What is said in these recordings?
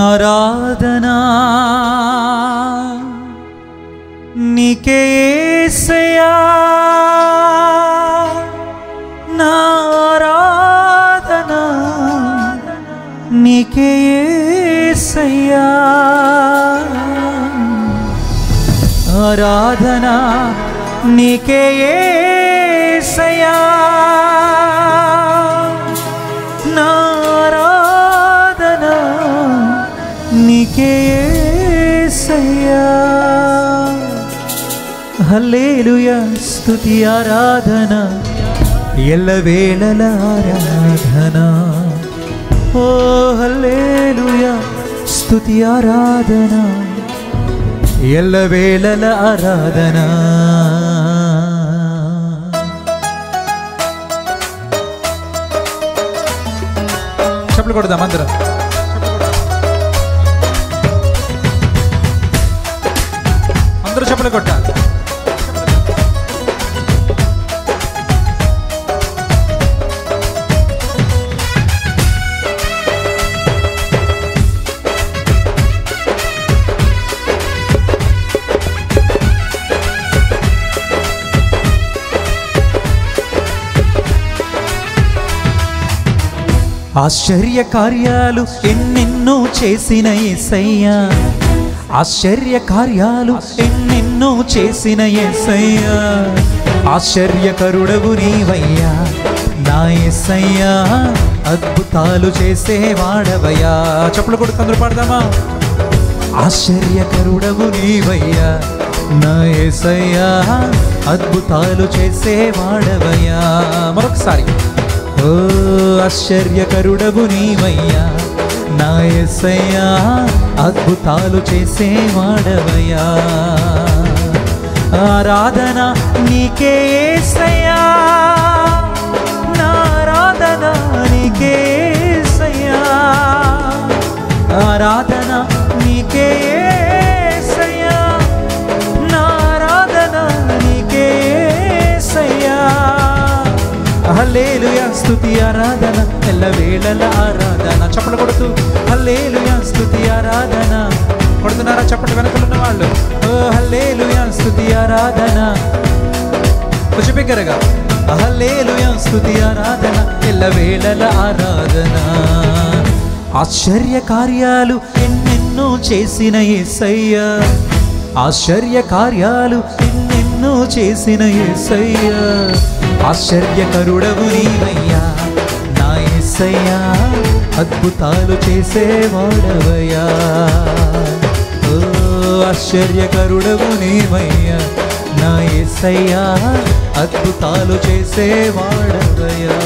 ఆరాధనా నీకే యేసయ్యా, నా ఆరాధనా నీకే యేసయ్యా, ఆరాధనా నీకే యేసయ్యా, నా ఆరాధనా నీకే యేసయ్యా. హల్లెలూయా స్తుతి ఆరాధన ఎల్లవేళల ఆరాధన. ఓ హల్లెలూయా స్తుతి ఆరాధన ఎల్లవేళల ఆరాధన. చప్పట్లు కొడదాం అందరం. అందరూ చప్పట్లు కొట్టాలి. ఆశ్చర్య కార్యాలు ఎన్నెన్నో చేసిన యేసయ్యా, ఆశ్చర్య కార్యాలు ఎన్నెన్నో చేసిన యేసయ్యా, ఆశ్చర్యకరుడవు నీవయ్యా నా యేసయ్యా, అద్భుతాలు చేసేవాడవయ్యా. చప్పట్లు కొడుతూ అందరూ పాడదామా? ఆశ్చర్యకరుడవు నీవయ్యా నా యేసయ్యా, అద్భుతాలు చేసేవాడవయ్యా. మరొకసారి. ఓ ఆశ్చర్యకరుడవు నీవయ్యా నా యేసయ్యా, అద్భుతాలు చేసేవాడవయ్యా. ఆరాధన నీకే యేసయ్యా, నా ఆరాధన నీకే యేసయ్యా, ఆరాధన నీకే యేసయ్యా, నా ఆరాధన నీకే యేసయ్యా. హల్లెలూయా స్తుతి ఆరాధన ఎల్లవేళల ఆరాధన. చప్పట్లు కొడుతూ హల్లెలూయా స్తుతి ఆరాధన. కొడుతున్నారా చప్పట్లు వెనకలున్న వాళ్ళు? ఓ హల్లెలూయా స్తుతి ఆరాధన. కొంచెం బిగ్గరగా హల్లెలూయా స్తుతి ఆరాధన ఎల్లవేళల ఆరాధన. ఆశ్చర్య కార్యాలు ఎన్నెన్నో చేసిన యేసయ్యా, ఆశ్చర్య కార్యాలు ఎన్నెన్నో చేసిన యేసయ్యా, ఆశ్చర్యకరుడవు నీవయ్యా నా యేసయ్యా, అద్భుతాలు చేసేవాడవయ్యా. ఓ ఆశ్చర్యకరుడవు నీవయ్యా నా యేసయ్యా, అద్భుతాలు చేసేవాడవయ్యా.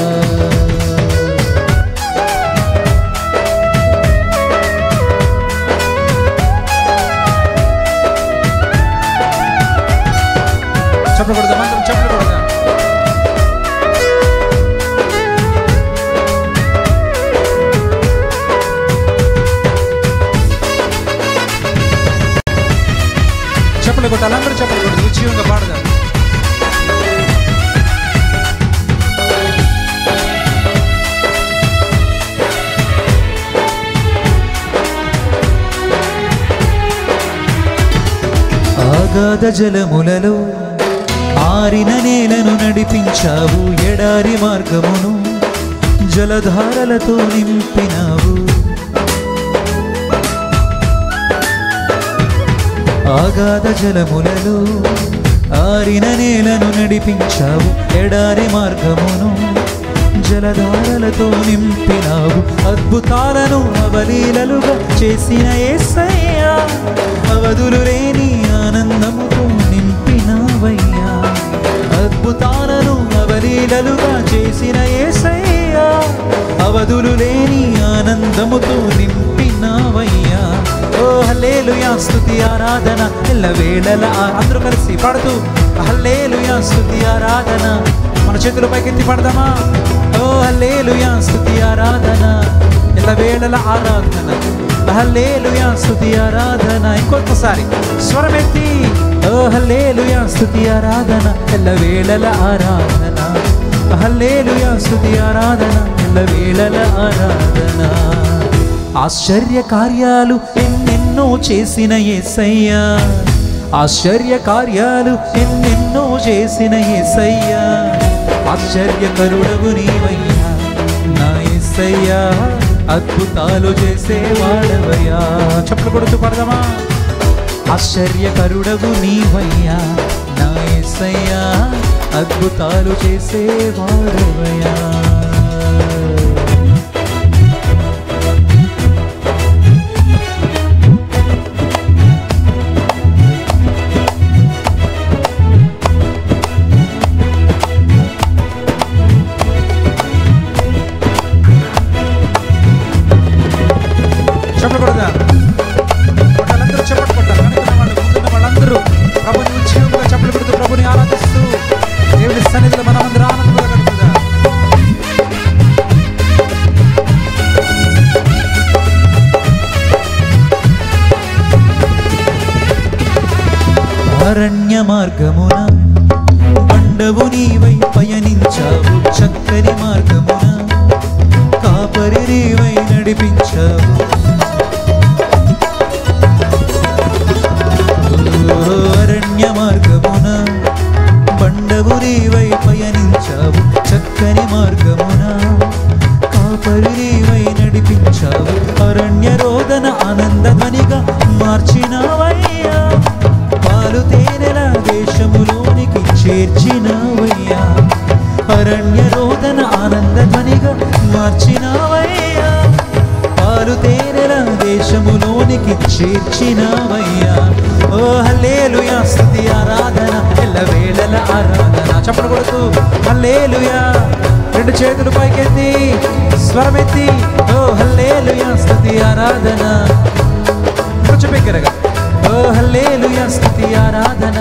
చప్పట్లు కొడదాం అందరం, చప్పట్లు కొడదాం. చప్పట్లు కొట్టాలి అందరూ, చప్పట్లు కొట్టాలి, ఉచితంగా పాడదాం. అగాధ జలములలో ఆరిన నేలను నడిపించావు, ఎడారి మార్గమును జలధారలతో నింపినావు. అగాధ జలములలో ఆరిన నేలను నడిపించావు, ఎడారి మార్గమును జలధారలతో నింపినావు. అద్భుతాలను అవలీలలుగా చేసిన యేసయ్యా, అవధులు లేని ఆనందముతో నింపినావయ్యా. అద్భుతాలను అవలీలలుగా చేసిన యేసయ్యా, అవధులు లేని ఆనందముతో నింపినావయ్యా. ఓ హల్లెలూయా స్తుతి ఆరాధన ఎల్లవేళల. అందరూ కలిసి పాడుతూ హల్లెలూయా స్తుతి ఆరాధన. మన చేతులు పైకెత్తి పాడదామా? ఓ హల్లెలూయా స్తుతి ఆరాధన ఎల్లవేళల ఆరాధన. హల్లెలూయా స్తుతి ఆరాధన. ఇంకొకసారి స్వరమెత్తి ఓ హల్లెలూయా స్తుతి ఆరాధన ఎల్లవేళల ఆరాధన. హల్లెలూయా స్తుతి ఆరాధన ఎల్లవేళల ఆరాధన. ఆశ్చర్య కార్యాలు ఎన్నెన్నో చేసిన యేసయ్యా, ఆశ్చర్య కార్యాలు ఎన్నెన్నో చేసిన యేసయ్యా, ఆశ్చర్యకరుడవు నీవయ్యా నా యేసయ్యా, అద్భుతాలు చేసేవాడవయ్యా. చప్పట్లు కొడుతూ పాడదామా? ఆశ్చర్యకరుడవు నీవయ్యా నా యేసయ్యా, అద్భుతాలు చేసేవాడవయ్యా. ప్రభుని ఉద్యోగంగా చప్పట్లు కొడుతూ ప్రభుని ఆరాధిస్తూ దేవుని సన్నిధిలో మనమందరం ఆనందంగా గడుపుదాం. అరణ్య మార్గమున బండవు నీవై పయనించావు, చక్కని మార్గమున కాపరి నీవై నడిపించావు. అరణ్య మార్గమున బండవు నీవై పయనించావు, చక్కని మార్గమున కాపరి నీవై నడిపించావు. అరణ్య రోదన ఆనందధ్వనిగా మార్చినావయ్యా, పాలు తేనెల దేశములోనికి చేర్చినావయ్యా. అరణ్య రోదన ఆనందధ్వనిగా మార్చినావయ్యా, పాలు తేనెల దేశములోనికి చేర్చినావయ్యా. ఓ హల్లెలూయా, స్తుతి ఆరాధన ఎల్లవేళల ఆరాధన. చప్పట్లు కొడుతూ హల్లెలూయా, రెండు చేతులు పైకెత్తి స్వరమెత్తి ఓ హల్లెలూయా స్తుతి ఆరాధన. కొంచెం బిగ్గరగా ఓ హల్లెలూయా స్తుతి ఆరాధన.